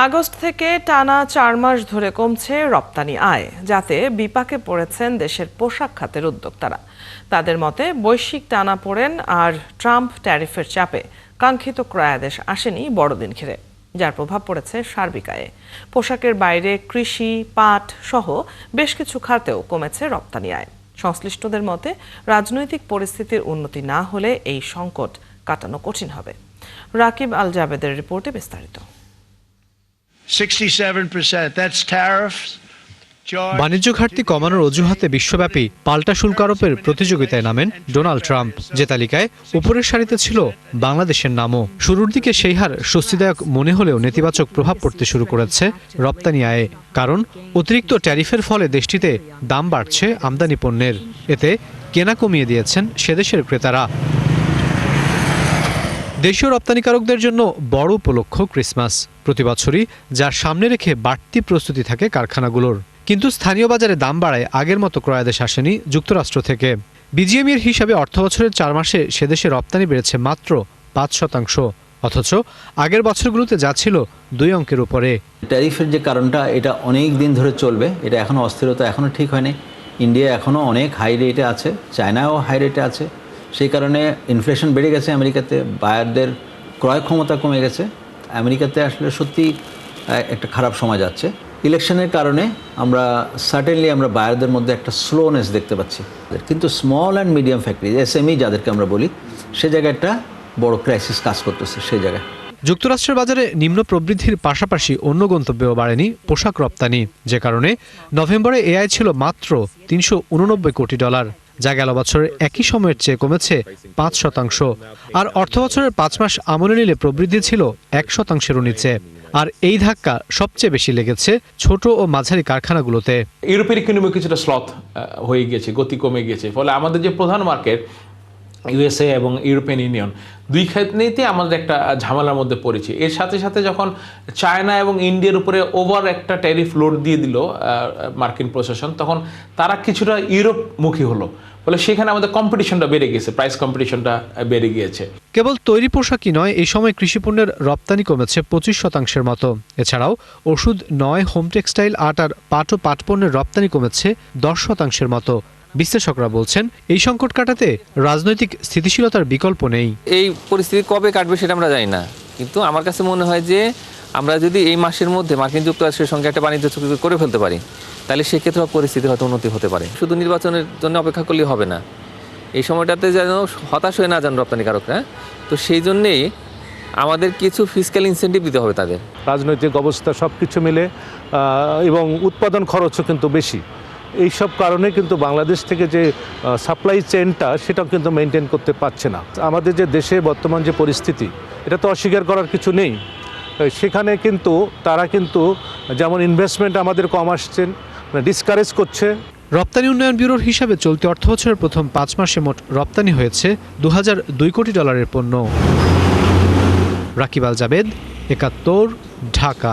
August থেকে টানা ৪ মাস ধরে কমছে রপ্তানি আয়, যাতে বিপাকে পড়েছেন দেশের পোশাক খাতের উদ্যোক্তারা। তাদের মতে বৈশ্বিক টানাপোড়েন আর ট্রাম্প ট্যারিফের চাপে কাঙ্ক্ষিত ক্রয়াদেশ আসেনি বড়দিন ঘিরে, যার প্রভাব পড়েছে সার্বিক আয়ে। পোশাকের বাইরে কৃষি, পাট সহ বেশ কিছু খাতেও কমেছে রপ্তানি আয়। সংশ্লিষ্টদের মতে রাজনৈতিক পরিস্থিতির উন্নতি না হলে এই সংকট কাটানো কঠিন হবে। রাকিব আল জাবেদের রিপোর্টে বিস্তারিত। 67%, that's tariffs. বাণিজ্য ঘাটতি কমানোর অজুহাতে বিশ্বব্যাপী পাল্টা শুল্ক আরোপের প্রতিযোগিতায় নামেন ডোনাল্ড ট্রাম্প, যে তালিকায় উপরের সারিতে ছিল বাংলাদেশের নামও। শুরুর দিকে সেই হার স্বস্তিদায়ক মনে হলেও নেতিবাচক প্রভাব পড়তে শুরু করেছে রপ্তানি আয়ে। কারণ অতিরিক্ত ট্যারিফের ফলে দেশটিতে দাম বাড়ছে আমদানি পণ্যের। এতে কেনা কমিয়ে দিয়েছেন সেদেশের ক্রেতারা। দেশীয় রপ্তানিকারকদের জন্য বড় উপলক্ষ ক্রিসমাস। প্রতি বছরই যার সামনে রেখে বাড়তি প্রস্তুতি থাকে কারখানাগুলোর। কিন্তু স্থানীয় বাজারে দাম বাড়ায় আগের মতো ক্রয়াদেশ আসেনি যুক্তরাষ্ট্র থেকে। বিজিএমইএর হিসাবে অর্থবছরের ৪ মাসে সেদেশে রপ্তানি বেড়েছে মাত্র ৫%, অথচ আগের বছরগুলোতে যা ছিল ২ অঙ্কের উপরে। ট্যারিফের যে কারণটা, এটা অনেক দিন ধরে চলবে। এটা এখনও অস্থিরতা এখনও ঠিক হয়নি। ইন্ডিয়া এখনও অনেক হাই রেটে আছে, চায়নাও হাই রেটে আছে। সেই কারণে ইনফ্লেশন বেড়ে গেছে আমেরিকাতে, বায়ারদের ক্রয় ক্ষমতা কমে গেছে। আমেরিকাতে আসলে সত্যি একটা খারাপ সময় যাচ্ছে। ইলেকশনের কারণে আমরা বায়ারদের মধ্যে একটা স্লোনেস দেখতে পাচ্ছি। কিন্তু small and medium factory, SME যাদেরকে আমরা বলি, সে জায়গায় একটা বড় ক্রাইসিস কাজ করতেছে সেই জায়গায়। যুক্তরাষ্ট্রের বাজারে নিম্ন প্রবৃদ্ধির পাশাপাশি অন্য গন্তব্যেও বাড়েনি পোশাক রপ্তানি, যে কারণে নভেম্বরে এ আয় ছিল মাত্র $৩৮৯ কোটি, যা গেল বছরের একই সময়ের চেয়ে কমেছে ৫%। আর অর্থবছরের ৫ মাস আমলে নিলে প্রবৃদ্ধি ছিল ১%-এরও নিচে। আর এই ধাক্কা সবচেয়ে বেশি লেগেছে ছোট ও মাঝারি কারখানাগুলোতে। ইউরোপের ইকোনমি কিছুটা স্লথ হয়ে গিয়েছে, গতি কমে গিয়েছে। ফলে আমাদের যে প্রধান মার্কেট ইউএসএ এবং ইউরোপিয়ান ইউনিয়ন, দুই ক্ষেত্রেতে আমাদের একটা ঝামেলার মধ্যে পড়েছি। এর সাথে সাথে যখন চায়না এবং ইন্ডিয়ার উপরে ওভার একটা ট্যারিফ লোড দিয়ে দিল মার্কিন প্রশাসন, তখন তারা কিছুটা ইউরোপমুখী হলো। ফলে সেখানে আমাদের কম্পিটিশনটা বেড়ে গেছে, প্রাইস কম্পিটিশনটা বেড়ে গিয়েছে। কেবল তৈরি পোশাকই নয়, এই সময় কৃষিপণ্যের রপ্তানি কমেছে 25%-এর মতো। এছাড়াও ওষুধ, হোম টেক্সটাইল, আর্ট আর পাট ও পাট পণ্যের রপ্তানি কমেছে 10%-এর মতো। বিশ্লেষকরা বলছেন, এই সংকট কাটাতে রাজনৈতিক স্থিতিশীলতার বিকল্প নেই। এই পরিস্থিতি কবে কাটবে সেটা আমরা জানি না, কিন্তু আমার কাছে মনে হয় যে আমরা যদি এই মাসের মধ্যে মার্কিন যুক্তরাষ্ট্রের সঙ্গে একটা বাণিজ্য চুক্তি করে ফেলতে পারি, তাহলে সেক্ষেত্রে পরিস্থিতি হয়তো উন্নতি হতে পারে। শুধু নির্বাচনের জন্য অপেক্ষা করলে হবে না, এই সময়টাতে যেন হতাশ হয়ে না যান রপ্তানিকারকরা। তো সেই জন্যেই আমাদের কিছু ফিসক্যাল ইনসেন্টিভ দিতে হবে তাদের। রাজনৈতিক অবস্থা সব কিছু মিলে এবং উৎপাদন খরচও কিন্তু বেশি। এইসব কারণে কিন্তু বাংলাদেশ থেকে যে সাপ্লাই চেইনটা, সেটাও কিন্তু মেনটেন করতে পারছে না। আমাদের যে দেশে বর্তমান যে পরিস্থিতি, এটা তো অস্বীকার করার কিছু নেই। সেখানে কিন্তু তারা কিন্তু যেমন ইনভেস্টমেন্ট আমাদের কম আসছেন, ডিসকারেজ করছে। রপ্তানি উন্নয়ন ব্যুরোর হিসাবে চলতি অর্থবছরের প্রথম 5 মাসে মোট রপ্তানি হয়েছে $2002 কোটি পণ্য। রাকিব আল জাবেদ, ৭১, ঢাকা।